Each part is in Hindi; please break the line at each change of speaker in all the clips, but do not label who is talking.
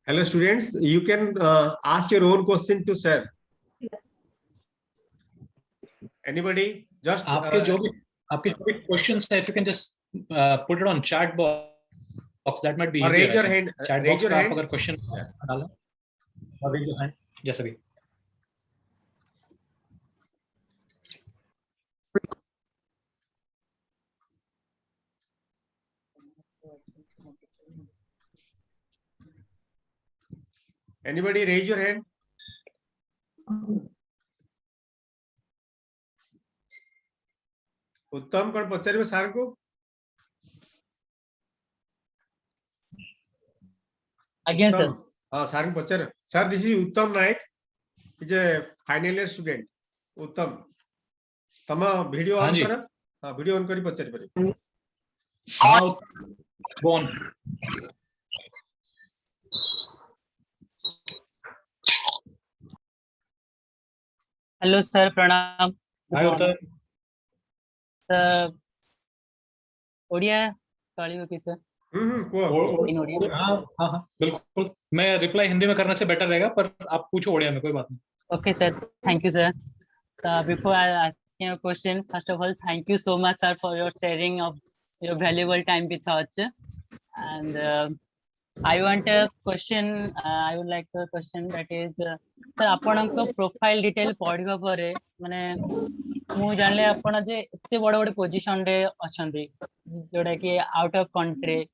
Hello students, you can ask your own question to sir. Anybody? Just
आपके जो भी questions है, if you can just put it on chat box, that might be easier.
Raise your hand.
Chat
Raise
box
your
पे
hand.
आप अगर question डालें, और raise your hand, जैसे भी.
Anybody raise your hand? उत्तम कौन पचारिबे सर को?
Again, sir.
हाँ सर को पचार. Sir, this is Uttam Naik. He's a final year student. उत्तम. तमा वीडियो ऑन कर. हाँ वीडियो ऑन करी पचार पड़े.
हाँ, go on.
Hello, sir. Pranam.
Hi, Uttam.
Sir, Odia चलिए कि सर.
हाँ, बिल्कुल. मैं रिप्लाई हिंदी में करने से बेटर रहेगा, पर आप पूछो ओडिया में, कोई बात नहीं.
Okay, sir. Thank you, sir. Before I asking a question, first of all, thank you so much, sir, for your sharing of your valuable time with us. And I want a question. I would like a question that is, sir, आपनका profile detail पढ़िबा परे माने मु जानले आपण जे एते बड़ बड़ पोजीशन रे अछंती जोडा कि आउट ऑफ कंट्री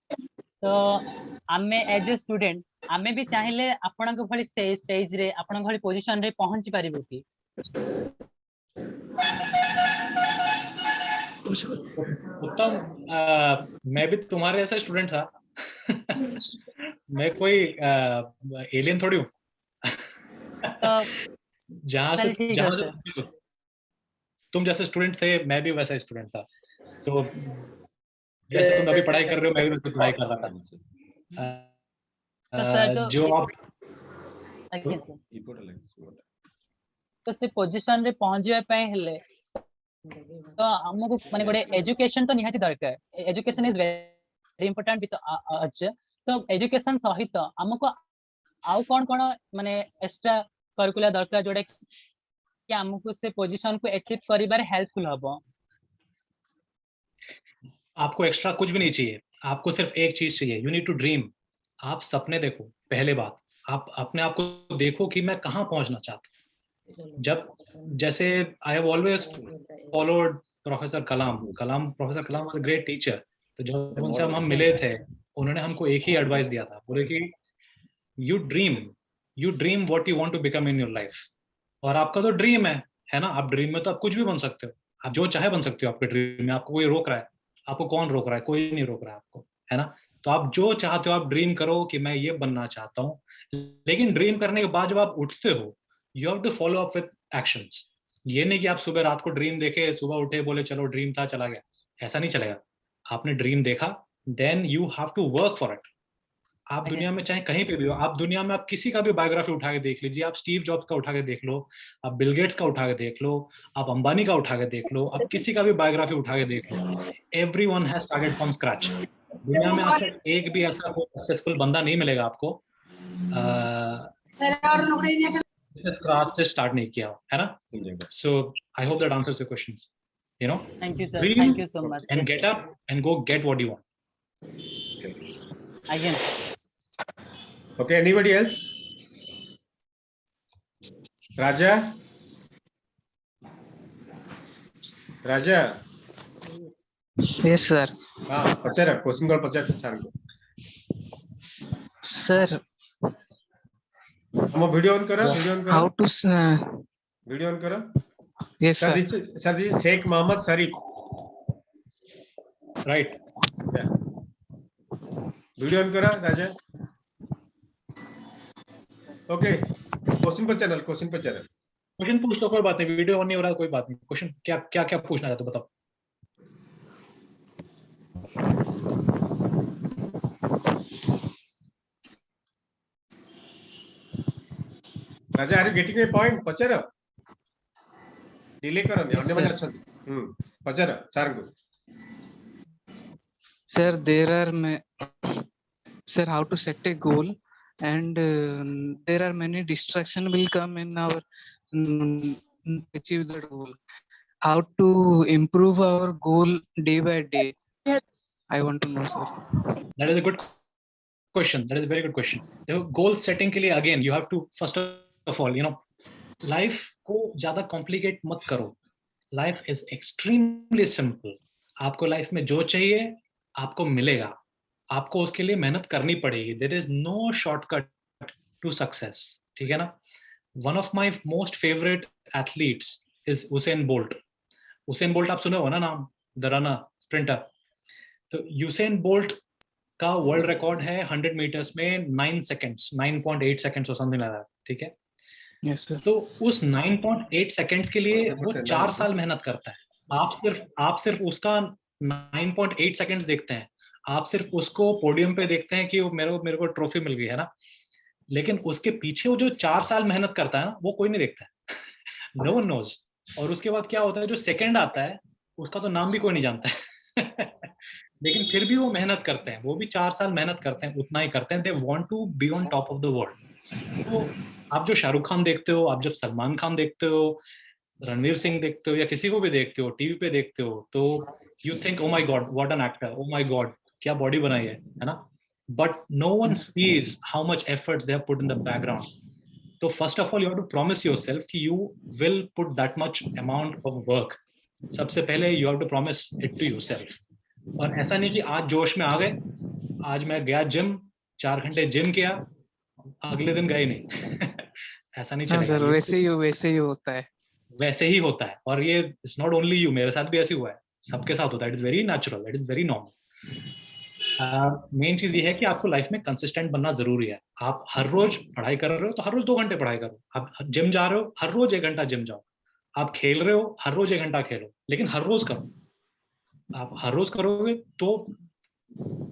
तो आमे एज ए स्टूडेंट आमे भी चाहिले आपनक भली स्टेज रे आपनक भली पोजीशन रे पहुंची पारिबो की.
उत्तम, मैं भी तुम्हारे ऐसा स्टूडेंट था. मैं कोई एलियन थोड़ी हूँ. जहाँ से तुम जैसे स्टूडेंट थे, मैं भी वैसा स्टूडेंट था. तो जैसे तुम अभी पढ़ाई कर रहे हो, मैं भी वैसे पढ़ाई कर रहा था. जो आप
तो से पोजीशन रे पहुंचबा पय हेले तो हमको माने गोटे एजुकेशन तो निहाती दरकार. Education is very important with अच. तो एजुकेशन सहित हमको आउ कोन कोन माने एक्स्ट्रा करिकुलर दरकार जोडे कि हमको से पोजीशन को अचीव करिबार हेल्पफुल हबो.
आपको एक्स्ट्रा कुछ भी नहीं चाहिए. आपको सिर्फ एक चीज चाहिए. You need to dream. आप सपने देखो. पहले बात, आप अपने आप को देखो कि मैं कहाँ पहुंचना चाहता हूँ. जब जैसे I have always followed professor Kalam. Professor Kalam was a great teacher. तो जब उनसे हम मिले थे, उन्होंने हमको एक ही एडवाइस दिया था. बोले कि you dream what you want to become in your life. और आपका तो ड्रीम है ना. आप ड्रीम में तो आप कुछ भी बन सकते हो. आप जो चाहे बन सकते हो आपके ड्रीम में. आपको कोई रोक रहा है? आपको कौन रोक रहा है? कोई नहीं रोक रहा है आपको, है ना. तो आप जो चाहते हो आप ड्रीम करो कि मैं ये बनना चाहता हूँ. लेकिन ड्रीम करने के बाद जब आप उठते हो, you have to follow up with actions. ये नहीं कि आप सुबह रात को ड्रीम देखे, सुबह उठे, बोले चलो ड्रीम था, चला गया. ऐसा नहीं चलेगा. आपने ड्रीम देखा, then you have to work for it. आप दुनिया में चाहे कहीं पे भी हो, आप दुनिया में आप किसी का भी बायोग्राफी उठा के देख लीजिए. आप स्टीव जॉब्स का उठा के देख लो, आप बिल गेट्स का उठा के देख लो, आप अंबानी का उठा के देख लो, आप किसी का भी बायोग्राफी उठा के देख लो. Everyone has started from scratch. दुनिया में आज तक एक भी ऐसा सक्सेसफुल बंदा नहीं मिलेगा आपको स्क्रैच से स्टार्ट नहीं किया हो, है ना. So I hope that answers your questions. You know,
thank you, sir.
dream
Thank you so much.
And get up and go get what you want.
Again.
Okay, anybody else? Raja?
Yes, sir.
हाँ, पचार क्वेश्चन कर पचार सर को.
Sir,
हम वीडियो ऑन करो.
how to
वीडियो ऑन करो.
yes,
sir.
sir.
This is Sheikh Mohammed Sharif.
Right.
Yeah. Video on करा राजा. ओके. क्वेश्चन पर चैनल.
क्वेश्चन पूछ लो, कोई बात नहीं. वीडियो ऑन नहीं हो रहा, कोई बात नहीं. क्वेश्चन क्या पूछना चाहते हो, बताओ.
Raja, are you getting a point? पचार. डिले करो नहीं. अन्य मजा अच्छा. पचार सर को.
Sir, there are sir, how to set a goal, and there are many distraction will come in our achieve the goal. How to improve our goal day by day? I want to know, sir.
That is a good question. That is a very good question. देखो goal setting के लिए again you have to first of all life को ज्यादा complicate मत करो. Life is extremely simple. आपको लाइफ में जो चाहिए आपको मिलेगा. आपको उसके लिए मेहनत करनी पड़ेगी. There is no shortcut to success. ठीक है ना? One of my most favorite athletes is Usain Bolt. Usain Bolt आप सुने हो ना नाम? The runner, sprinter. तो यूसेन बोल्ट का वर्ल्ड रिकॉर्ड है 100 मीटर्स में 9 सेकंड्स 9.8 सेकंड्स और समथिंग लाइक दैट. ठीक है.
Yes, sir.
तो उस 9.8 सेकंड्स के लिए वो 4 साल मेहनत करता है. आप सिर्फ उसका 9.8 सेकंड्स देखते हैं. आप सिर्फ उसको पोडियम पे देखते हैं कि वो मेरे को ट्रॉफी मिल गई है ना. लेकिन उसके पीछे वो जो 4 साल मेहनत करता है ना वो कोई नहीं देखता है. No one knows. और उसके बाद क्या होता है, जो सेकंड आता है उसका तो नाम भी कोई नहीं जानता है. लेकिन फिर भी वो मेहनत करते हैं. वो भी 4 साल मेहनत करते हैं, उतना ही करते हैं. They want to be on top of the world. तो आप जो शाहरुख खान देखते हो, आप जब सलमान खान देखते हो, रणवीर सिंह देखते हो, या किसी को भी देखते हो, टीवी पे देखते हो, तो you think oh my God what an actor, oh my God क्या बॉडी बनाई है ना. But no one sees how much efforts they have put in the background. तो first of all you have to promise yourself कि you will put that much amount of work. सबसे पहले you have to promise it to yourself. और ऐसा नहीं कि आज जोश में आ गए, आज मैं गया जिम, 4 घंटे जिम किया, अगले दिन गए नहीं. ऐसा नहीं
हाँ
चलेगा.
सर, वैसे ही होता है.
वैसे ही होता है. और ये इट्स नॉट ओनली यू, मेरे साथ भी ऐसे हुआ है, सबके साथ होता है. It is very natural, it is very normal. Main चीज ये है कि आपको लाइफ में कंसिस्टेंट बनना जरूरी है. आप हर रोज पढ़ाई कर रहे हो तो हर रोज 2 घंटे पढ़ाई करो. आप जिम जा रहे हो, हर रोज 1 घंटा जिम जाओ. आप खेल रहे हो, हर रोज 1 घंटा खेलो. लेकिन हर रोज करो. आप हर रोज करोगे तो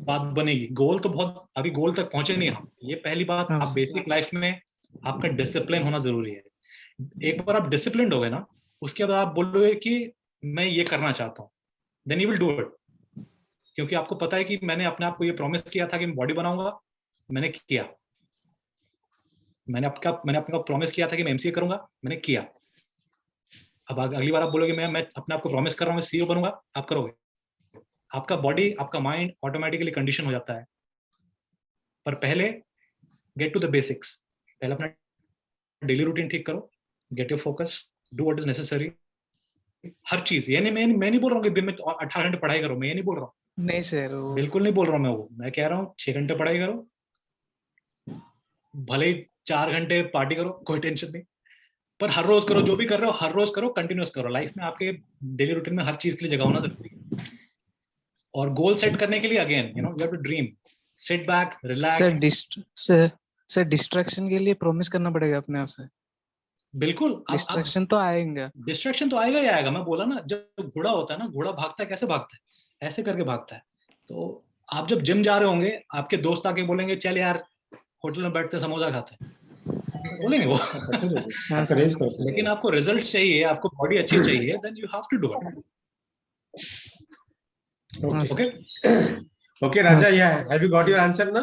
बात बनेगी. गोल तो बहुत अभी गोल तक पहुंचे नहीं हम. ये पहली बात. आप बेसिक लाइफ में आपका डिसिप्लिन होना जरूरी है. एक बार आप डिसिप्लिन हो गए ना, उसके बाद आप बोलोगे कि मैं ये करना चाहता हूँ, then you will do it. क्योंकि आपको पता है कि मैंने अपने आप को ये प्रॉमिस किया था कि मैं बॉडी बनाऊंगा, मैंने किया. मैंने अपने को प्रॉमिस किया था कि मैं एमसीए करूंगा, मैंने किया. अब अगली बार आप बोलोगे मैं अपने आप को प्रॉमिस कर रहा हूँ मैं सीईओ बनूंगा, आप करोगे. आपका बॉडी, आपका माइंड ऑटोमेटिकली कंडीशन हो जाता है. पर पहले गेट टू द बेसिक्स. पहले अपना डेली रूटीन ठीक करो, get your focus, do what is necessary. हर चीज. ये नहीं, मैं नहीं बोल रहा हूँ कि दिन में 18 घंटे पढ़ाई करो, मैं ये नहीं बोल रहा हूँ.
नहीं सर,
बिल्कुल नहीं बोल रहा हूँ मैं कह रहा हूँ 6 घंटे पढ़ाई करो, भले ही 4 घंटे पार्टी करो, कोई टेंशन नहीं. पर हर रोज करो. जो भी कर रहे हो हर रोज करो, कंटिन्यूस करो. लाइफ में आपके डेली रूटीन में हर चीज के लिए जगह होना जरूरी है. और गोल सेट करने के लिए again you have to dream, sit back, relax.
Sir distraction के लिए प्रॉमिस करना पड़ेगा अपने आप से.
बिल्कुल.
डिस्ट्रैक्शन तो आएगा.
डिस्ट्रैक्शन तो आएगा ही आएगा. मैं बोला ना, जब घोड़ा होता है ना, घोड़ा भागता है, कैसे भागता है, ऐसे करके भागता है. तो आप जब जिम जा रहे होंगे, आपके दोस्त आके बोलेंगे चल यार होटल में बैठते समोसा खाते हैं, बोलेंगे वो. लेकिन आपको रिजल्ट चाहिए, आपको बॉडी अच्छी चाहिए, then you have to do it.
Okay, Raja, yeah. Have you got your answer now?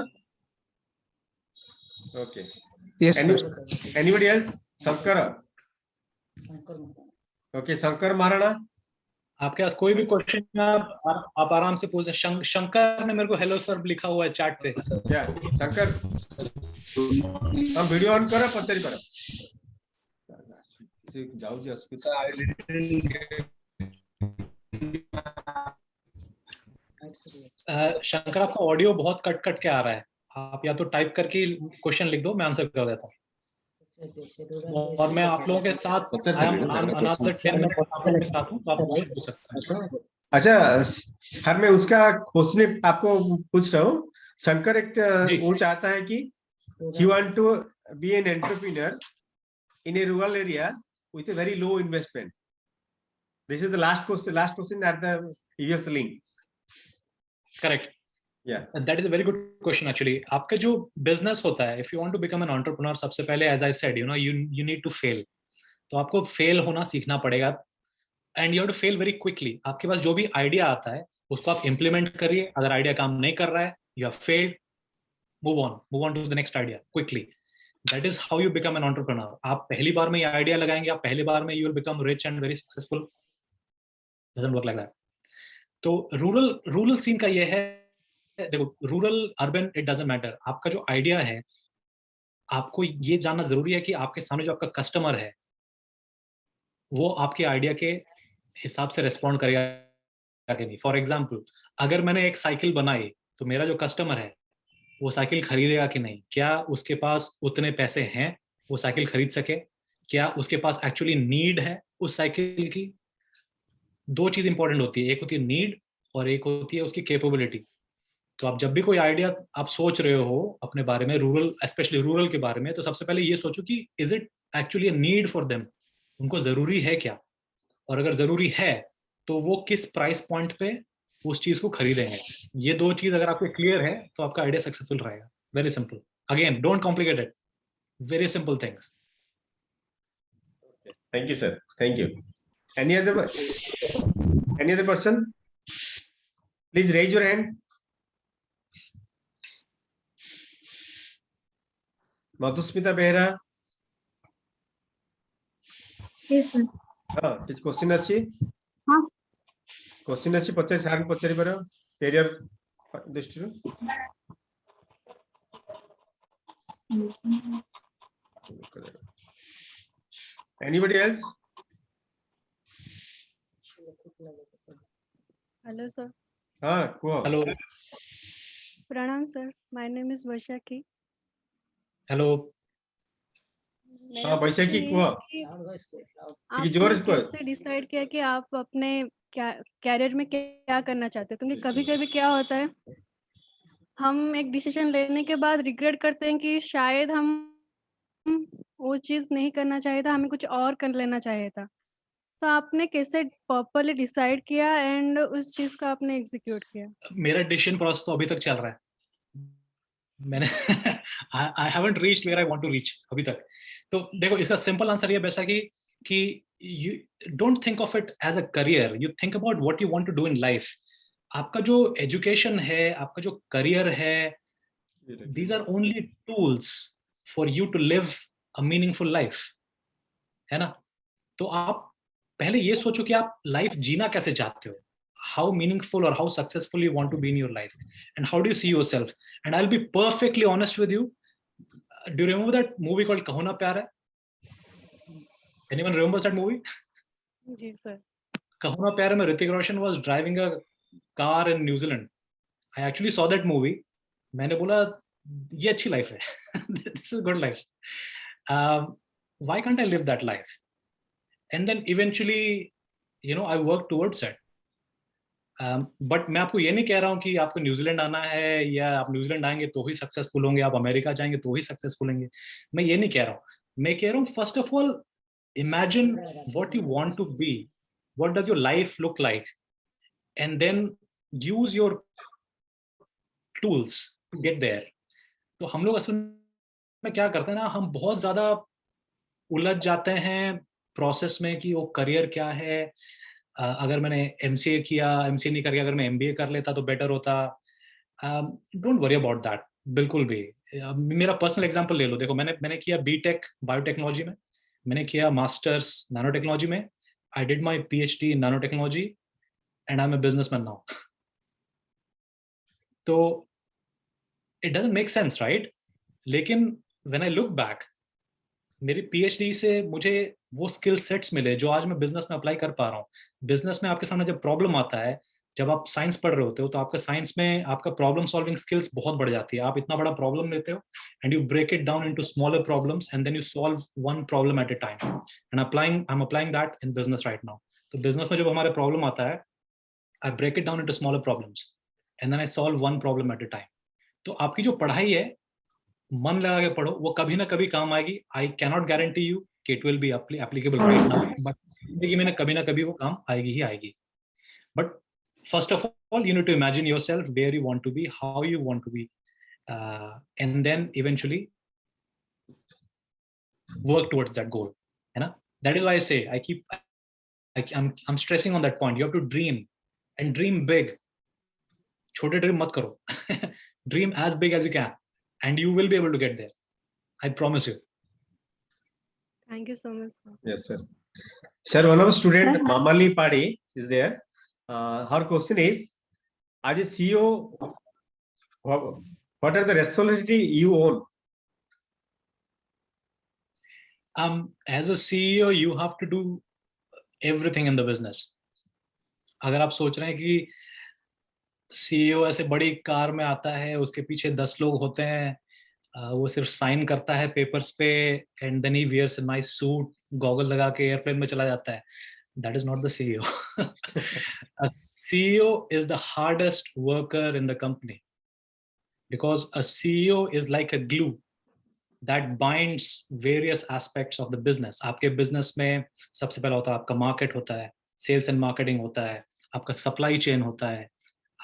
Okay.
Yes, sir.
Anybody else? Shankar. Okay, Shankar Marana.
आपके पास कोई भी क्वेश्चन आप आराम से पूछ. शंकर ने मेरे को हेलो सर लिखा हुआ है चैट पे.
Yeah, Shankar. हम वीडियो ऑन करो, पत्तरी करो. जाओ जी अस्पताल.
शंकर, आपका ऑडियो बहुत कट के आ रहा है. आप या तो टाइप करके क्वेश्चन लिख दो, मैं आंसर कर देता हूँ. और मैं आप लोगों के साथ पूछ सकता हूँ.
अच्छा हर मैं उसका क्वेश्चन आपको पूछ रहा हूँ. शंकर एक वो चाहता है कि he want to be an entrepreneur in a rural area with a very low investment. This is the last question at the previous link.
Correct.
Yeah.
That is a very good question actually. आपका जो business होता है, if you want to become an entrepreneur, सबसे पहले as I said, you need to fail. तो आपको fail होना सीखना पड़ेगा. And you have to fail very quickly. आपके पास जो भी idea आता है उसको आप implement करिए. अगर idea काम नहीं कर रहा है, you have failed. move on to the next idea quickly. That is how you become an entrepreneur. आप पहली बार में ये आइडिया लगाएंगे, आप पहली बार में you will become rich and very successful. Doesn't work like that. तो रूरल सीन का ये है, देखो rural urban it doesn't matter. आपका जो आइडिया है, आपको ये जानना जरूरी है कि आपके सामने जो आपका कस्टमर है वो आपके आइडिया के हिसाब से रिस्पॉन्ड करेगा कि नहीं. फॉर एग्जाम्पल, अगर मैंने एक साइकिल बनाई तो मेरा जो कस्टमर है वो साइकिल खरीदेगा कि नहीं, क्या उसके पास उतने पैसे हैं वो साइकिल खरीद सके, क्या उसके पास एक्चुअली नीड है उस साइकिल की. दो चीज इंपॉर्टेंट होती है, एक होती है नीड और एक होती है उसकी कैपेबिलिटी. तो आप जब भी कोई आइडिया आप सोच रहे हो अपने बारे में, रूरल स्पेशली रूरल के बारे में, तो सबसे पहले ये सोचो कि is it actually a need for them, उनको जरूरी है क्या, और अगर जरूरी है तो वो किस प्राइस पॉइंट पे उस चीज को खरीदेंगे. ये दो चीज अगर आपको क्लियर है तो आपका आइडिया सक्सेसफुल रहेगा. Very simple. Again don't complicate it, very simple things.
Thank you, sir. Thank you. Any other person? Please raise your hand. Madhusmita Behra.
Yes, sir.
କିଛି question ଅଛି?
ହଁ.
Question ଅଛି, ପଚାରି ସାର୍ ପଚାରି ପାର କ୍ୟାରିୟର ଦୃଷ୍ଟିରୁ. Anybody else?
Hello, sir.
हाँ, कुह.
Hello.
Pranam, sir. My name is Vaishakhi.
Hello.
हाँ, वैशाखी कुह.
आपने
जोर से कहो.
कैसे डिसाइड किया कि आप अपने कैरियर में क्या करना चाहते हो? क्योंकि कभी-कभी क्या होता है, हम एक डिसीजन लेने के बाद रिग्रेट करते हैं कि शायद हम वो चीज नहीं करना चाहिए था, हमें कुछ और कर लेना चाहिए था. तो आपने कैसे प्रॉपर्ली डिसाइड किया एंड उस चीज को आपने एग्जीक्यूट किया?
मेरा डिसीजन प्रोसेस तो अभी तक चल रहा है. मैंने I haven't reached where I want to reach अभी तक. तो देखो, इसका सिंपल आंसर ये वैसा कि you don't think of it as a career, you think about what you want to do in life. आपका जो एजुकेशन है, आपका जो करियर है, these are only tools for you to live a meaningful life, है ना. तो आप पहले ये सोचो कि आप लाइफ जीना कैसे चाहते हो, how meaningful or how successful you want to be in your life, and how do you see yourself. And I'll be perfectly honest with you, do you remember that movie called Kaho Na Pyar Hai? Anyone remembers that movie?
जी sir.
Kaho Na Pyar Hai में Hrithik Roshan was driving a car in New Zealand. I actually saw that movie. मैंने बोला ये अच्छी लाइफ है. This is good life. Why can't I live that life? And then eventually, you know, I worked towards it. But मैं आपको ये नहीं कह रहा हूँ कि आपको न्यूजीलैंड आना है या आप न्यूजीलैंड आएंगे तो ही सक्सेसफुल होंगे, आप अमेरिका जाएंगे तो ही सक्सेसफुल होंगे. मैं ये नहीं कह रहा हूँ. मैं कह रहा हूँ, first of all imagine what you want to be, what does your life look like, and then use your tools to get there. तो हम लोग असल में क्या करते हैं ना, हम बहुत ज्यादा उलझ जाते हैं प्रोसेस में कि वो करियर क्या है. अगर मैंने एमसीए किया, एमसीए नहीं करके अगर मैं एमबीए कर लेता तो बेटर होता. डोंट वरी अबाउट दैट बिल्कुल भी. मेरा पर्सनल एग्जांपल ले लो. देखो, मैंने किया बीटेक बायोटेक्नोलॉजी में, मैंने किया मास्टर्स नैनो टेक्नोलॉजी में, I did my PhD in nano technology, and I am a businessman now. तो it doesn't make sense, right? लेकिन व्हेन आई लुक बैक, मेरी पीएचडी से मुझे वो स्किल सेट्स मिले जो आज मैं बिजनेस में अप्लाई कर पा रहा हूँ. बिजनेस में आपके सामने जब प्रॉब्लम आता है, जब आप साइंस पढ़ रहे होते हो, तो आपका साइंस में आपका प्रॉब्लम सॉल्विंग स्किल्स बहुत बढ़ जाती है. आप इतना बड़ा प्रॉब्लम लेते हो and you break it down into smaller problems and then you solve one problem at a time. And I am applying that in business right now. तो बिजनेस में जब हमारे प्रॉब्लम आता है, I break it down into smaller problems and then I solve one problem at a time. तो आपकी जो पढ़ाई है, मन लगा के पढ़ो, वो कभी ना कभी काम आएगी. आई कैनॉट गारंटी यू कि it will be applicable right now, but जिंदगी में कभी ना कभी वो काम आएगी ही आएगी. But first of all, you need to imagine yourself where you want to be, how you want to be, and then eventually work towards that goal. You know, that is why I say I'm stressing on that point. You have to dream and dream big. छोटे ड्रीम मत करो. Dream as big as you can and you will be able to get there. I promise you.
Thank you so much, sir.
Yes, sir. Sir, one of our student, Mamali Padi, is there. Her question is, as a CEO, what are the responsibility you own?
As a CEO, you have to do everything in the business. अगर आप सोच रहे हैं कि CEO ऐसे बड़ी कार में आता है, उसके पीछे 10 लोग होते हैं, वो सिर्फ साइन करता है पेपर्स पे, and then he wears a nice suit, goggle लगा के एयरप्लेन में चला जाता है. That is not the CEO. A CEO is the hardest worker in the company, because a CEO is like a glue that binds various aspects of the business. आपके business में सबसे पहला होता है आपका market होता है, sales and marketing होता है, आपका supply chain होता है,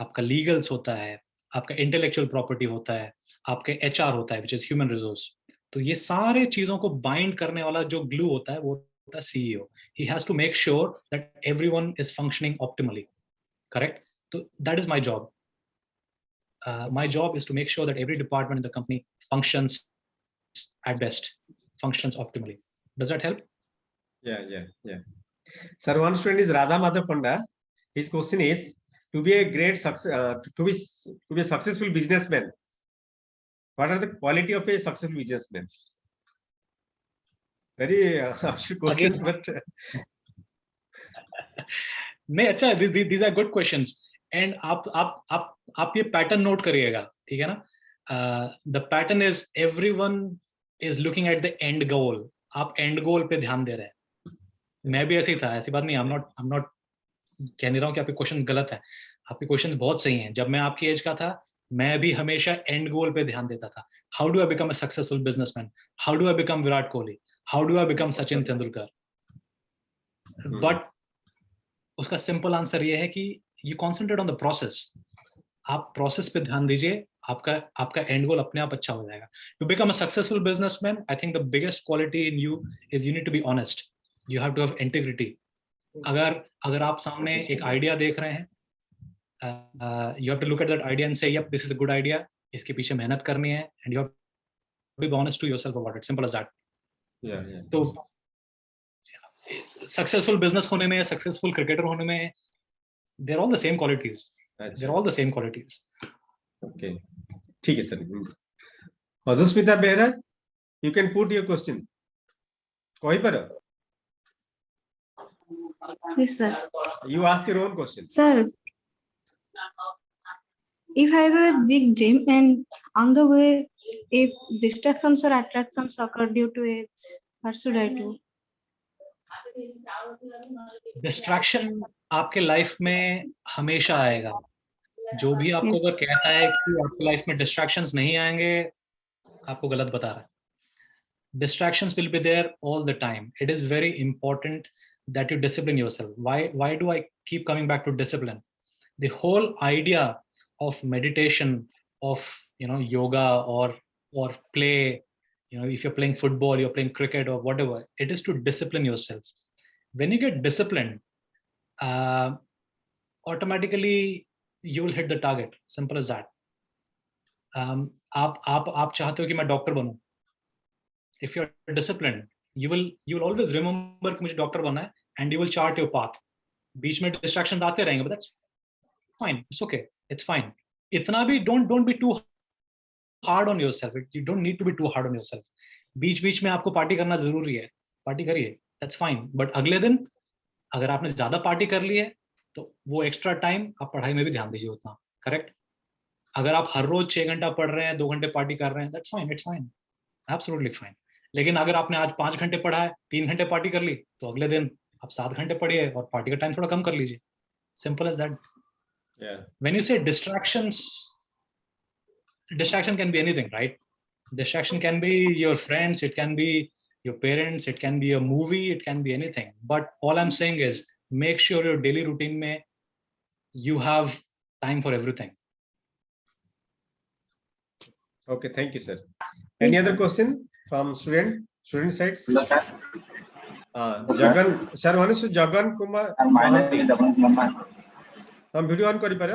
आपका legals होता है, आपका intellectual property होता है, आपके HR होता है, which is human resource. तो ये सारे चीजों को bind करने वाला जो glue होता है वो होता है CEO. He has to make sure that everyone is functioning optimally. Correct? So that is my job. My job is to make sure that every department in the company functions at best, functions optimally. Does that help?
Yeah. Sir, one student is Radha Madhav Panda. His question is, to be a great success, to be a successful businessman, what are the quality of a successful businessman? Very questions, but
नहीं, अच्छा, these are good questions. And आप ये pattern note करिएगा, ठीक है ना? The pattern is everyone is looking at the end goal. आप end goal पे ध्यान दे रहे हैं. मैं भी ऐसे ही था, ऐसी बात नहीं. I'm not कह नहीं रहा हूँ कि आपके क्वेश्चन गलत है. आपके क्वेश्चन बहुत सही हैं. जब मैं आपकी एज का था, मैं भी हमेशा end goal पे ध्यान देता था. How do I become a successful businessman? How do I become Virat Kohli? How do I become Sachin Tendulkar? But उसका सिंपल आंसर ये है कि you concentrate on the process. आप प्रोसेस पे ध्यान दीजिए, आपका एंड गोल अपने आप अच्छा हो जाएगा. To become a successful businessman, I think the biggest quality in you is you need to be honest. You have to have integrity. अगर आप सामने एक आइडिया देख रहे हैं, you have to look at that idea and say, yep, this is a good idea. इसके पीछे मेहनत करनी है, and you have to be honest to yourself about it. Simple as that.
Yeah.
तो सक्सेसफुल बिजनेस होने में, सक्सेसफुल क्रिकेटर होने में, they're all the same qualities. They're all the same qualities.
Okay. ठीक है sir. Madhusmita Behera, you can put your question. कोई पर?
Yes, sir.
You ask your own question.
Sir, if I have a big dream and on the way, if distractions or attractions occur due to it, what should I do?
Distraction आपके लाइफ में हमेशा आएगा. जो भी आपको अगर कहता है कि आपकी लाइफ में डिस्ट्रैक्शंस नहीं आएंगे, आपको गलत बता रहा है. Distractions will be there all the time. It is very important that you discipline yourself. Why do I keep coming back to discipline? The whole idea of meditation, of yoga or play, if you're playing football, you're playing cricket or whatever, it is to discipline yourself. When you get disciplined, automatically you will hit the target. Simple as that. आप चाहते हो कि मैं doctor बनूं. If you're disciplined, you will always remember कि मुझे डॉक्टर बनना है, and you will chart your path. बीच में distractions आते रहेंगे, but that's fine. It's okay. It's fine. इतना भी don't be too hard on yourself. You don't need to be too hard on yourself. बीच में आपको पार्टी करना जरूरी है, पार्टी करिए. That's fine. But अगले दिन अगर आपने ज्यादा पार्टी कर ली है, तो वो एक्स्ट्रा टाइम आप पढ़ाई में भी ध्यान दीजिए उतना. करेक्ट? अगर आप हर रोज 6 घंटा पढ़ रहे हैं, 2 घंटे पार्टी कर रहे हैं, that's fine. It's fine. Absolutely fine. लेकिन अगर आपने आज 5 घंटे पढ़ा है, 3 घंटे पार्टी कर ली, तो अगले दिन आप 7 घंटे पढ़िए और पार्टी का टाइम थोड़ा कम कर लीजिए. Simple as that.
Yeah.
When you say distraction can be anything, right? Distraction can be your friends, it can be your parents, it can be a movie, it can be anything. But all I'm saying is make sure your daily routine mein you have time for everything.
Okay, thank you, sir. Any other question from student sides?
Hello, sir.
Jagan, sir, one is Jagan Kumar.
My name is Jagan Kumar.
हम वीडियो ऑन करी पर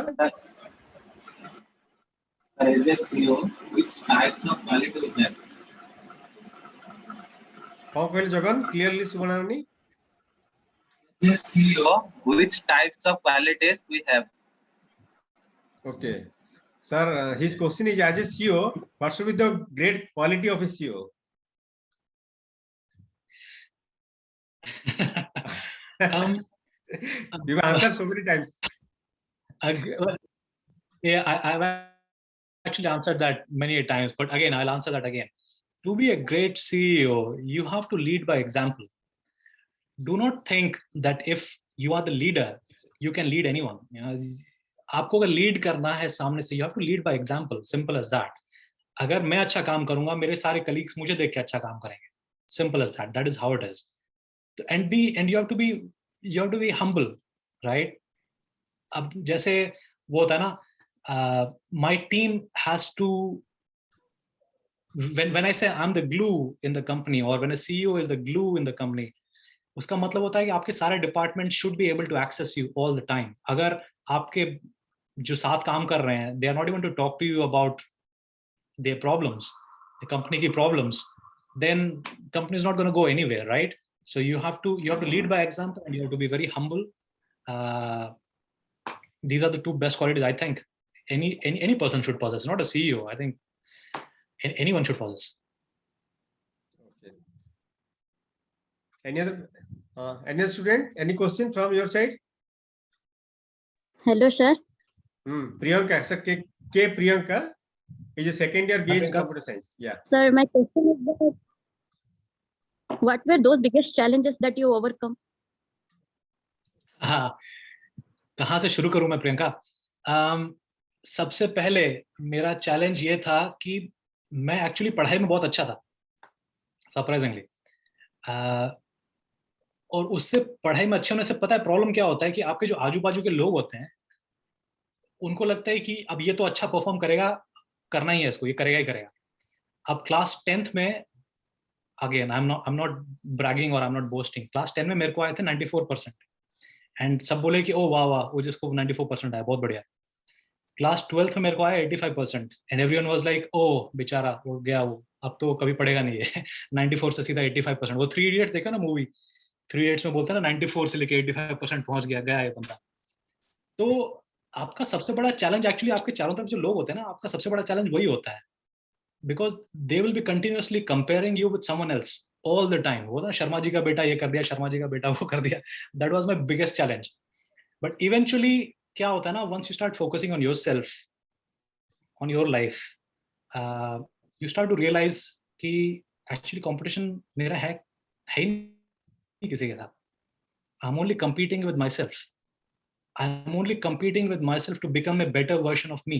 As a CEO, which types of quality we have?
How can Jagan clearly Subhanamani?
As a CEO, which types of qualities we have?
Okay, sir. His question is, as a CEO, what should be the great quality of a CEO? You've answered so many times.
Yeah, I've actually answered that many times, but again, I'll answer that again. To be a great CEO, you have to lead by example. Do not think that if you are the leader, you can lead anyone. आपको अगर लीड करना है सामने से, you have to lead by example. Simple as that. अगर मैं अच्छा काम करूंगा, मेरे सारे कलीग्स मुझे देख के अच्छा काम करेंगे. Simple as that. That is how it is. And you have to be humble, right? अब जैसे वो होता है ना, my team has to, when I say I'm the glue in the company, or when a CEO is the glue in the company, उसका मतलब होता है कि आपके सारे department should be able to access you all the time. अगर आपके जो साथ काम कर रहे हैं, they are not even to talk to you about their problems, the company की problems, then company is not going to go anywhere, right? So you have to lead by example, and you have to be very humble. These are the two best qualities I think any person should possess, not a CEO. I think anyone should possess.
Okay. Any other student? Any question from your side?
Hello, sir.
Priyanka, sir, K Priyanka is a second year BSc Computer Science. Yeah.
Sir, my question is that what were those biggest challenges that you overcome?
हाँ, कहाँ से शुरू करूँ मैं प्रियंका? सबसे पहले मेरा चैलेंज ये था कि मैं एक्चुअली पढ़ाई में बहुत अच्छा था, सरप्राइजिंगली, और उससे पढ़ाई में अच्छे होने से पता है प्रॉब्लम क्या होता है कि आपके जो आजू बाजू के लोग होते हैं, उनको लगता है कि अब ये तो अच्छा परफॉर्म करेगा, करना ही है इसको, ये करेगा ही करेगा. अब क्लास 10th में, again I am not bragging और I am not boasting, class 10 में मेरे को आए थे 94%, एंड सब बोले कि ओ वाह वाह, वो जिसको 94% आया बहुत बढ़िया. क्लास 12th में मेरे को आया 85%, and everyone was like oh बेचारा वो गया, वो अब तो कभी पढ़ेगा नहीं है. 94 से सीधा 85%. वो 3 Idiots देखा ना मूवी, 3 Idiots में बोलते हैं ना 94 से लेके 85% पहुंच गया ये बंदा. तो आपका सबसे बड़ा चैलेंज एक्चुअली आपके चारों तरफ जो लोग होते हैं ना, आपका सबसे बड़ा चैलेंज वही होता है, because they will be continuously comparing you with someone else all the time. वो ना शर्मा जी का बेटा ये कर दिया, शर्मा जी का बेटा वो कर दिया. That was my biggest challenge. But eventually क्या होता है ना, once you start focusing on yourself, on your life, you start to realise कि एक्चुअली कंपटीशन मेरा है ही नहीं किसी के साथ. I am only competing with myself. I am only competing with myself to become a better version of me.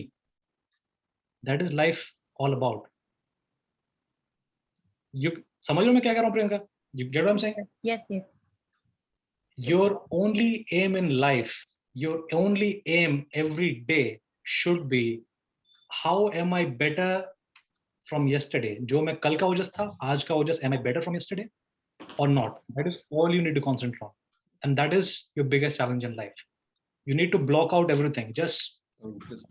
That is life all about. You समझ रहे हो मैं क्या कह रहा हूँ Priyanka? You get what I'm saying?
Yes, yes.
Your only aim in life, your only aim every day should be, how am I better from yesterday? जो मैं कल का ओजस था, आज का ओजस, am I better from yesterday or not? That is all you need to concentrate on, and that is your biggest challenge in life. You need to block out everything. Just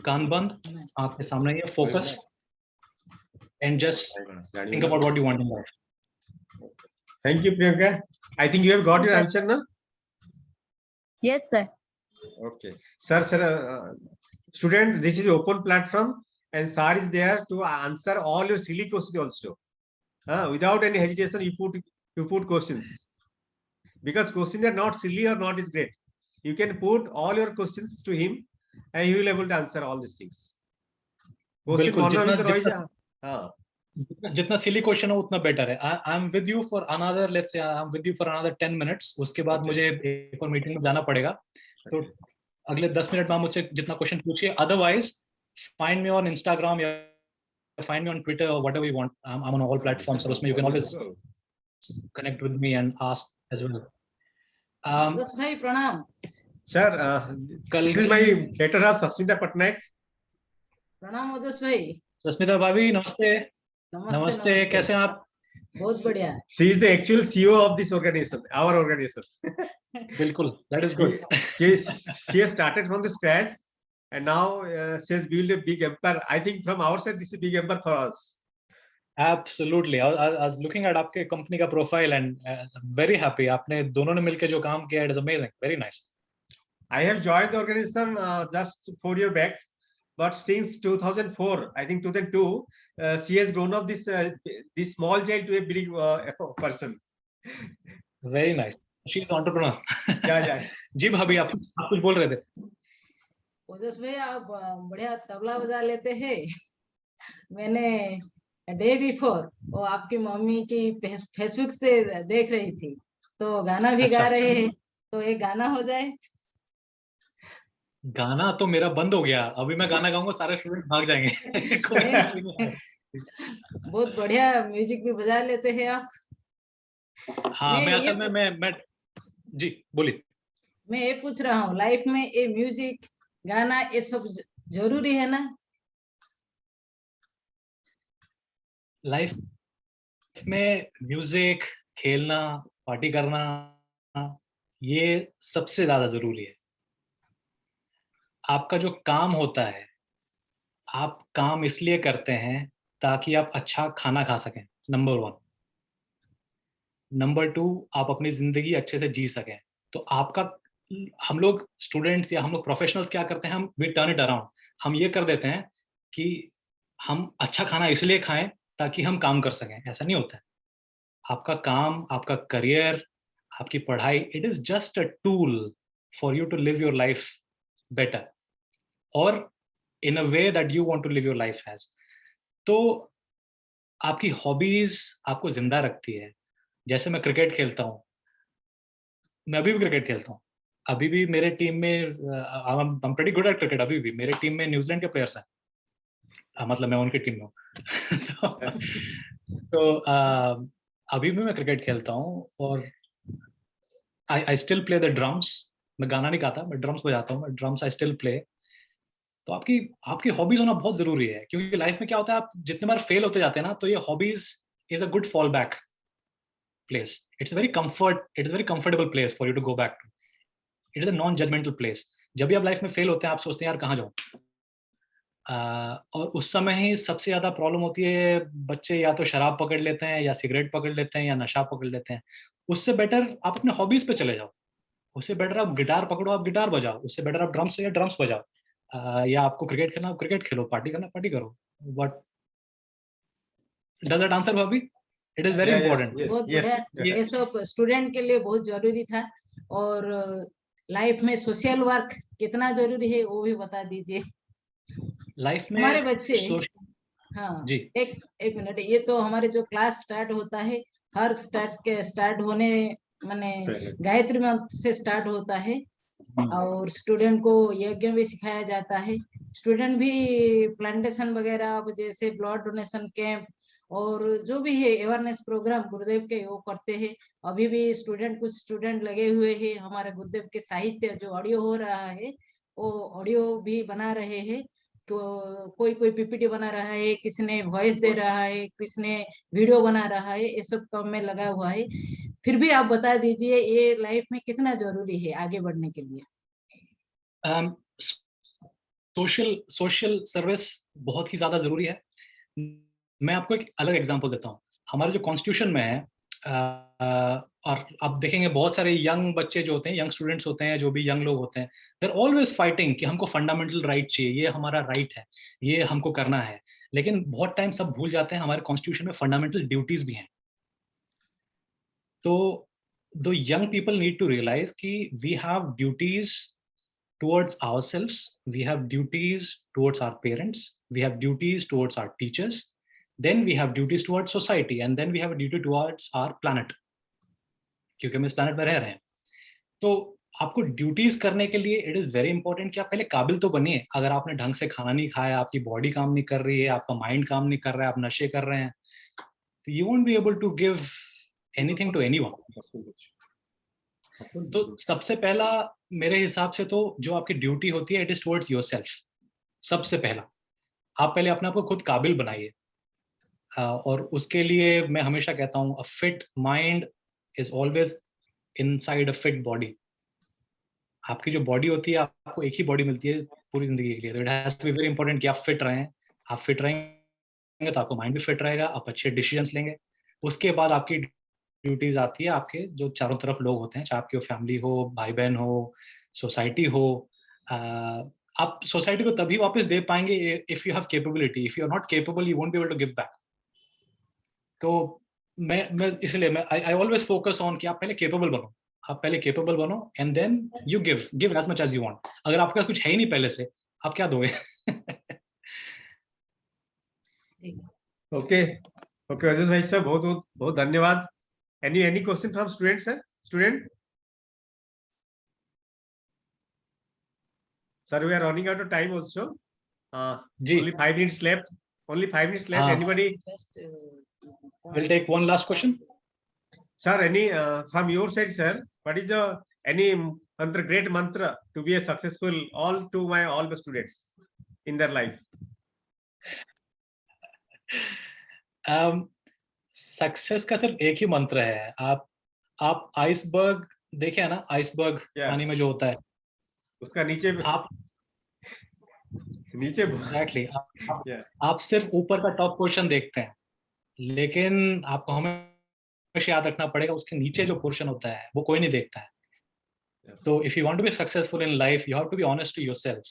कान बंद, आपके सामने ये focus, and just think about what you want in life.
Thank you, Priyanka. I think you have got your answer now.
Yes, sir.
Okay, sir. Student, this is open platform, and sir is there to answer all your silly questions also. Without any hesitation, you put questions, because questions are not silly or not is great. You can put all your questions to him, and he will able to answer all these things.
जितना सिली क्वेश्चन हो उतना बेटर है. I am with you for another, let's say I am with you for another 10 minutes. उसके बाद मुझे एक और मीटिंग में जाना पड़ेगा, तो अगले 10 मिनट में मुझसे जितना क्वेश्चन पूछिए. Otherwise find me on Instagram या फाइंड मी ऑन ट्विटर और whatever you want. I am on all platforms, उसमें you can always connect with me and ask as well.
जस भाई प्रणाम.
Sir, this is my better half Sasmita Patnaik.
प्रणाम ओजस भाई.
सस्मिता भाभी नमस्ते. नमस्ते, कैसे हैं आप?
बहुत बढ़िया.
She is the actual CEO of this organization, our organization.
बिल्कुल, that is good.
She has started from the scratch, and now she has built a big empire. I think from our side, this is a big empire for us.
Absolutely. I was looking at आपके कंपनी का प्रोफाइल एंड very happy. आपने दोनों ने मिलकर जो काम किया, it is amazing. Very nice.
I have joined the organization just 4 years back, but since 2004, I think 2002, she has grown up this small child to a big person.
Very nice. She is entrepreneur.
Yeah.
जी भाभी, आप कुछ बोल रहे थे?
ओजस भाई, आप बढ़िया तबला बजा लेते हैं। मैंने डे बिफोर वो आपकी मम्मी की फेसबुक से देख रही थी, तो गाना भी गा रहे हैं, तो एक गाना हो जाए।
गाना तो मेरा बंद हो गया, अभी मैं गाना गाऊंगा सारे स्टूडेंट भाग जाएंगे।
बहुत बढ़िया म्यूजिक भी बजा लेते हैं आप।
हाँ, मैं असल में मैं जी बोलिए।
मैं ये पूछ रहा हूँ, लाइफ में ये म्यूजिक, गाना, ये सब जरूरी है ना?
लाइफ में म्यूजिक, खेलना, पार्टी करना, ये सबसे ज्यादा जरूरी है। आपका जो काम होता है, आप काम इसलिए करते हैं ताकि आप अच्छा खाना खा सकें, नंबर 1। नंबर 2, आप अपनी जिंदगी अच्छे से जी सकें। तो आपका, हम लोग स्टूडेंट्स या हम लोग प्रोफेशनल्स क्या करते हैं, हम वी टर्न इट अराउंड। हम ये कर देते हैं कि हम अच्छा खाना इसलिए खाएं ताकि हम काम कर सकें। ऐसा नहीं होता है। आपका काम, आपका करियर, आपकी पढ़ाई, it is just a tool for you to live your life better और in a way that you want to live your life as. तो आपकी हॉबीज आपको जिंदा रखती है। जैसे मैं क्रिकेट खेलता हूँ, मैं अभी भी क्रिकेट खेलता हूँ, अभी भी मेरे टीम में I am pretty good at cricket. अभी भी मेरे टीम में न्यूजीलैंड के प्लेयर्स हैं, मतलब मैं उनकी टीम में हूँ। तो अभी भी मैं क्रिकेट खेलता हूँ और I still play the drums. मैं गाना नहीं गाता, मैं ड्रम्स बजाता हूँ, ड्रम्स आई स्टिल प्ले। तो आपकी हॉबीज होना बहुत जरूरी है, क्योंकि लाइफ में क्या होता है, आप जितने बार फेल होते जाते हैं ना, तो ये hobbies is a good fall back place. It is a very comfortable place for you to go back to. It is a non-judgmental place. जब भी आप लाइफ में फेल होते हैं, आप सोचते हैं यार कहाँ जाऊँ, और उस समय ही सबसे ज्यादा प्रॉब्लम होती है। बच्चे या तो शराब पकड़ लेते हैं, या सिगरेट पकड़ लेते हैं, या नशा पकड़ लेते हैं। उससे बेटर आप अपने हॉबीज पे चले जाओ। उससे बेटर आप गिटार पकड़ो, आप गिटार बजाओ। उससे बेटर आप ड्रम्स या ड्रम्स बजाओ। या आपको क्रिकेट खेलना, आप क्रिकेट खेलो। पार्टी करना, पार्टी करो। What does that answer, भाभी? It is very important.
बहुत बढ़िया। ये सब स्टूडेंट के लिए बहुत जरूरी था। और लाइफ में सोशल वर्क कितना जरूरी है वो भी बता दीजिए।
लाइफ में
हमारे बच्चे, हाँ जी, एक मिनट। ये तो हमारे जो क्लास स्टार्ट होता है, हर स्टार्ट होने माने गायत्री मंत्र से स्टार्ट होता है, और स्टूडेंट को यज्ञ भी सिखाया जाता है। स्टूडेंट भी प्लांटेशन वगैरह, जैसे ब्लड डोनेशन कैंप और जो भी है अवेयरनेस प्रोग्राम गुरुदेव के, वो करते हैं। अभी भी कुछ स्टूडेंट लगे हुए हैं। हमारे गुरुदेव के साहित्य जो ऑडियो हो रहा है, वो ऑडियो भी बना रहे हैं। तो कोई पीपीटी बना रहा है, किसी ने वॉइस दे रहा है, किसी ने वीडियो बना रहा है। ये सब काम में लगा हुआ है। फिर भी आप बता दीजिए, ये लाइफ में कितना जरूरी है आगे बढ़ने के लिए?
सोशल सर्विस बहुत ही ज्यादा जरूरी है। मैं आपको एक अलग एग्जांपल देता हूँ। हमारे जो कॉन्स्टिट्यूशन में है, और आप देखेंगे बहुत सारे यंग बच्चे जो होते हैं, यंग स्टूडेंट्स होते हैं, जो भी यंग लोग होते हैं, दे आर ऑलवेज फाइटिंग कि हमको फंडामेंटल राइट चाहिए, ये हमारा राइट है, ये हमको करना है। लेकिन बहुत टाइम सब भूल जाते हैं, हमारे कॉन्स्टिट्यूशन में फंडामेंटल ड्यूटीज भी हैं। तो the young people need to realise कि we have duties towards ourselves, we have duties towards our parents, we have duties towards our teachers, then we have duties towards society, and then we have a duty towards our planet, क्योंकि हम इस planet में रह रहे हैं। तो आपको ड्यूटीज करने के लिए इट इज वेरी इंपॉर्टेंट कि आप पहले काबिल तो बनिए। अगर आपने ढंग से खाना नहीं खाया, आपकी बॉडी काम नहीं कर रही है, आपका माइंड काम नहीं कर रहा है, आप नशे कर रहे हैं, तो you won't be able to give anything to anyone. तो सबसे पहला मेरे हिसाब से तो जो आपकी ड्यूटी होती है, इट इज टुवर्ड्स योरसेल्फ। सबसे पहला आप पहले अपने आप को खुद काबिल बनाइए, और उसके लिए मैं हमेशा कहता हूँ, अ fit mind is always inside a fit body. आपकी जो बॉडी होती है, आपको एक ही बॉडी मिलती है पूरी जिंदगी के लिए। तो it has to be very important कि आप फिट रहें। आप फिट रहेंगे तो आपका माइंड भी फिट रहेगा, आप अच्छे डिसीजंस लेंगे। उसके बाद आपकी ड्यूटीज आती है आपके जो चारों तरफ लोग होते हैं, चाहे आपकी फैमिली हो, भाई बहन हो, सोसाइटी हो। आप सोसाइटी को तभी वापस दे पाएंगे if you have capability. If you are not capable you won't be able to give back. तो मैं इसलिए मैं आई ऑलवेज फोकस ऑन कि आप पहले कैपेबल बनो, आप पहले कैपेबल बनो and then you give as much as you want. अगर आपके पास कुछ है ही नहीं पहले से, आप क्या दोगे?
ओके ओके अजीज भाई साहब, बहुत बहुत बहुत धन्यवाद। Any question from students sir? Student sir, we are running out of time also.
जी,
only 5 minutes left. Only 5 minutes left. Anybody?
We'll take one last question.
Sir, any from your side, sir, what is the any mantra, great mantra to be a successful all the students in their life?
Success का सिर्फ एक ही मंत्र है। आप आइसबर्ग देखे है ना, आइसबर्ग पानी में जो होता है, उसका नीचे आप एग्जैक्टली आप सिर्फ ऊपर का टॉप पोर्शन देखते हैं, लेकिन आपको हमेशा याद रखना पड़ेगा उसके नीचे जो पोर्शन होता है वो कोई नहीं देखता है। तो if you want to be successful in life you have to be honest to yourself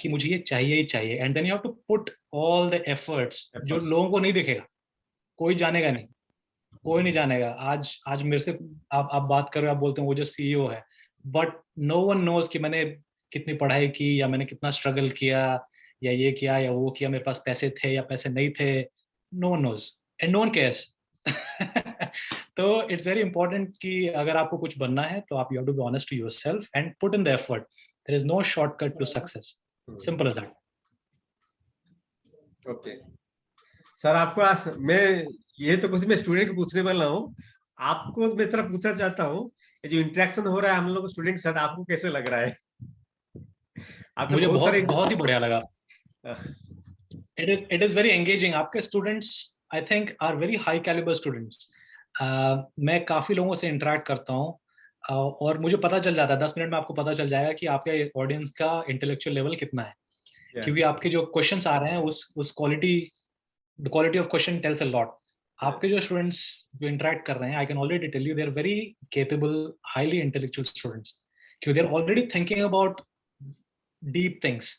कि मुझे ये चाहिए ही चाहिए, and then you have to put all the efforts जो लोगों को नहीं दिखेगा, कोई जानेगा नहीं, कोई नहीं जानेगा। आज मेरे से आप बात कर रहे हो, आप बोलते हैं वो जो सीईओ है, बट नो वन नोज कि मैंने कितनी पढ़ाई की या मैंने कितना स्ट्रगल किया या ये किया या वो किया, मेरे पास पैसे थे या पैसे नहीं थे, no one knows and no one cares. तो इट्स वेरी इंपॉर्टेंट कि अगर आपको कुछ बनना है तो आप you have to be honest to yourself and put in the effort. There is no shortcut to success, simple as that.
Okay sir, आपको मैं ये तो कुछ मैं स्टूडेंट को पूछने वाला हूँ, आपको मैं तरफ पूछना चाहता हूँ, ये जो इंटरेक्शन हो रहा है हम लोग स्टूडेंट के साथ, आपको कैसे लग रहा है? आपको
मुझे बहुत ही बढ़िया लगा। It is very engaging. आपके students I think are very high calibre students. मैं काफी लोगों से इंटरेक्ट करता हूँ और मुझे पता चल जाता है 10 मिनट में आपको पता चल जाएगा कि आपके ऑडियंस का इंटेलेक्चुअल लेवल कितना है, क्योंकि आपके जो क्वेश्चंस आ रहे हैं उस the quality of question tells a lot. आपके जो स्टूडेंट्स जो इंटरेक्ट कर रहे हैं, I can already tell you they are very capable, highly intellectual students, क्योंकि they are already thinking about deep things.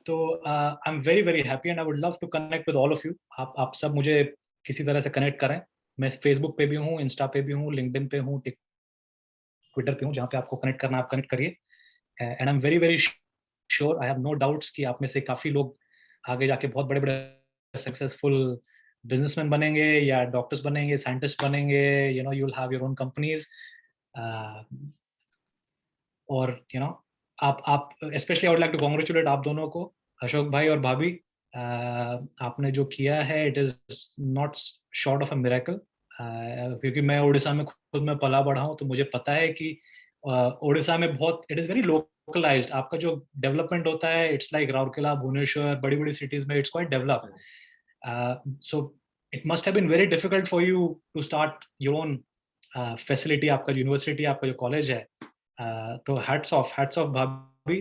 तो I am very very happy and I would love to connect with all of you. आप सब मुझे किसी तरह से कनेक्ट करें। मैं फेसबुक पे भी हूँ, इंस्टा पे भी हूँ, लिंक्डइन पे हूँ, ट्विटर पे हूँ, जहाँ पे आपको कनेक्ट करना आप कनेक्ट करिए। And I am very very sure, I have no doubts कि आप में से काफी लोग आगे जाके बहुत बड़े बड़े सक्सेसफुल बिजनेसमैन बनेंगे या डॉक्टर्स बनेंगे, साइंटिस्ट बनेंगे, you know you will have your own companies. और यू नो आप specially I would like to congratulate आप दोनों को, अशोक भाई और भाभी। आपने जो किया है it is not short of a miracle, क्योंकि मैं उड़ीसा में खुद में पला बढ़ा हूँ, तो मुझे पता है कि उड़ीसा में बहुत इट इज वेरी लोकलाइज्ड। आपका जो डेवलपमेंट होता है इट्स लाइक राउरकेला, भुवनेश्वर, बड़ी बड़ी सिटीज में it's quite developed. So it must have been very difficult for you to start your own facility, आपका यूनिवर्सिटी, आपका जो कॉलेज है। तो hats off भाभी।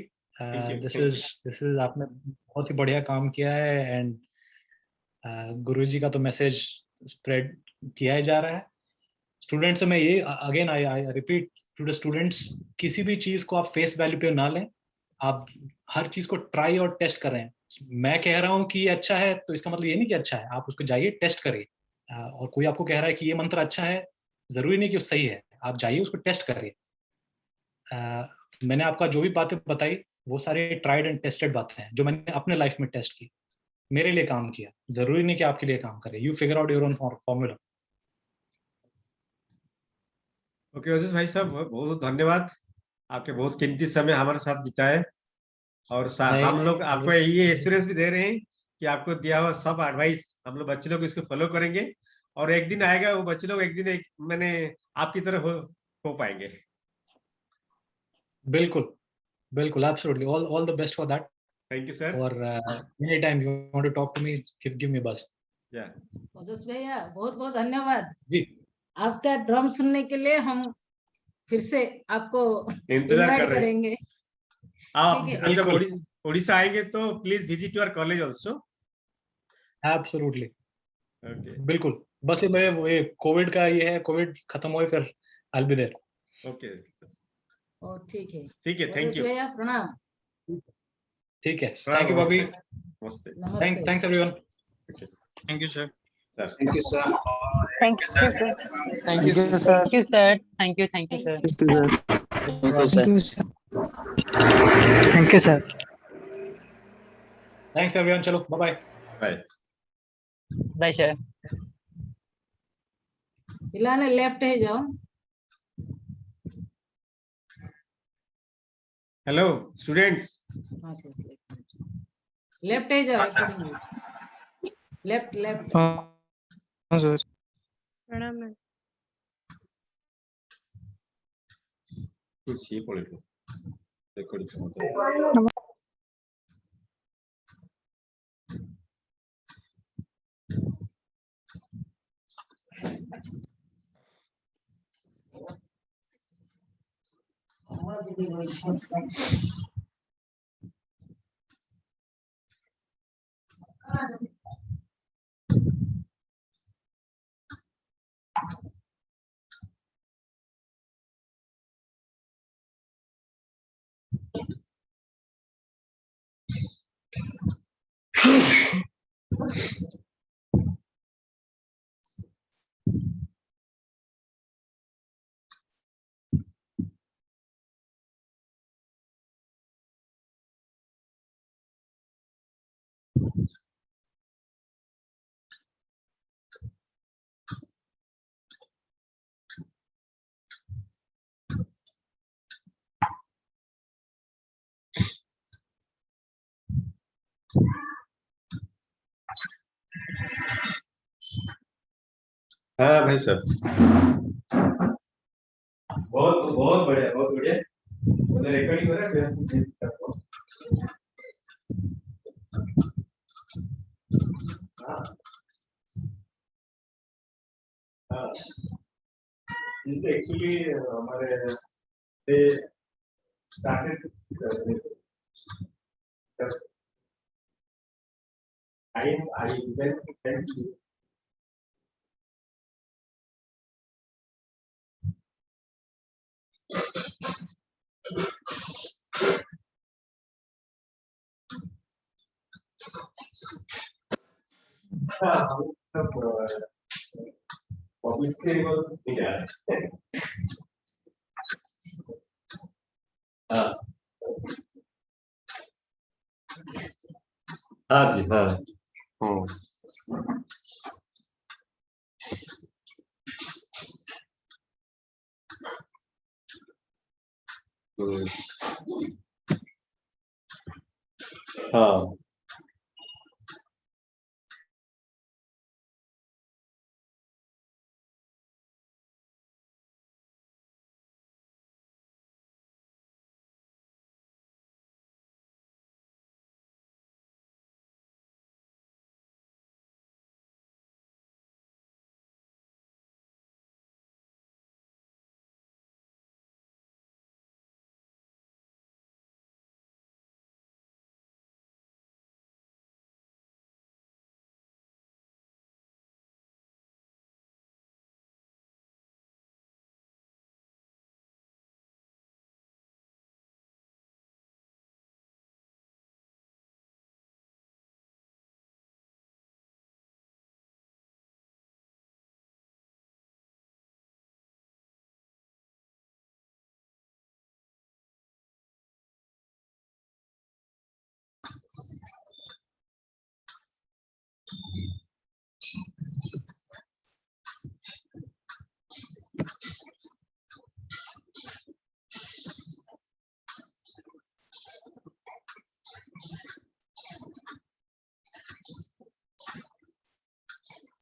This is आपने बहुत ही बढ़िया काम किया है एंड गुरुजी का तो मैसेज स्प्रेड किया ही जा रहा है। स्टूडेंट्स से मैं ये again I repeat to the students, किसी भी चीज को आप फेस वैल्यू पे ना लें, आप हर चीज को ट्राई और टेस्ट करें। मैं कह रहा हूँ कि ये अच्छा है तो इसका मतलब ये नहीं कि अच्छा है, आप उसको जाइए टेस्ट करिए। और कोई आपको कह रहा है कि ये मंत्र अच्छा है, जरूरी नहीं कि वो सही है, आप जाइए उसको टेस्ट करिए। मैंने आपका जो भी बातें बताई वो सारी ट्राइड एंड टेस्टेड बातें हैं जो मैंने अपने लाइफ में टेस्ट की, मेरे लिए काम किया। जरूरी नहीं कि आपके लिए काम करे। You figure out your own formula.
Okay Aziz भाई साहब, बहुत धन्यवाद, आपके बहुत कीमती समय हमारे साथ बिताए, और हम लोग आपको ये एश्योरेंस भी दे रहे हैं कि आपको दिया हुआ सब एडवाइस हम लोग बच्चे लोग इसको फॉलो करेंगे, और एक दिन आएगा वो बच्चे लोग एक दिन मैंने आपकी तरह हो पाएंगे।
बिल्कुल बिल्कुल, absolutely, all the best for that.
Thank you sir.
और any time you want to talk to me, give me buzz.
या
ओजस भैया बहुत बहुत धन्यवाद
जी।
आपका ड्रम सुनने के लिए हम फिर से आपको
इंतजार
इनवाइट करेंगे।
आप
ठीक है।
जब उड़ीसा आएंगे तो please visit your college also.
Absolutely,
okay
बिल्कुल। बस मैं वो कोविड का ये है, कोविड खत्म होए फिर I will be there.
Okay
और ठीक है,
ठीक है, थैंक यू।
भैया प्रणाम।
ठीक है, थैंक यू भाभी।
नमस्ते।
नमस्ते।
Thanks everyone.
Thank you, sir.
Sir
thank you sir.
Thank you, sir.
Thank you, sir.
Thank you, sir. Thank you, sir.
Thank you, sir.
Thank you, sir.
Thank you, sir.
Thanks everyone, चलो bye bye.
Bye.
Bye, sir.
पिलाने लेफ्ट है जाओ।
Hello students.
हाँ सर, लेफ्ट है जाओ। Left left.
हाँ, sir.
प्रणाम मैम।
कुछ ये पॉलिटिकल रिकॉर्डिंग हाँ भाई साहब, बहुत बहुत बढ़िया, बहुत बढ़िया। रिकॉर्डिंग हो रहा है। हाँ, एक्चुअली हमारे started I went to office से नहीं जा रहे। हाँ हाँ जी, हाँ। हाँ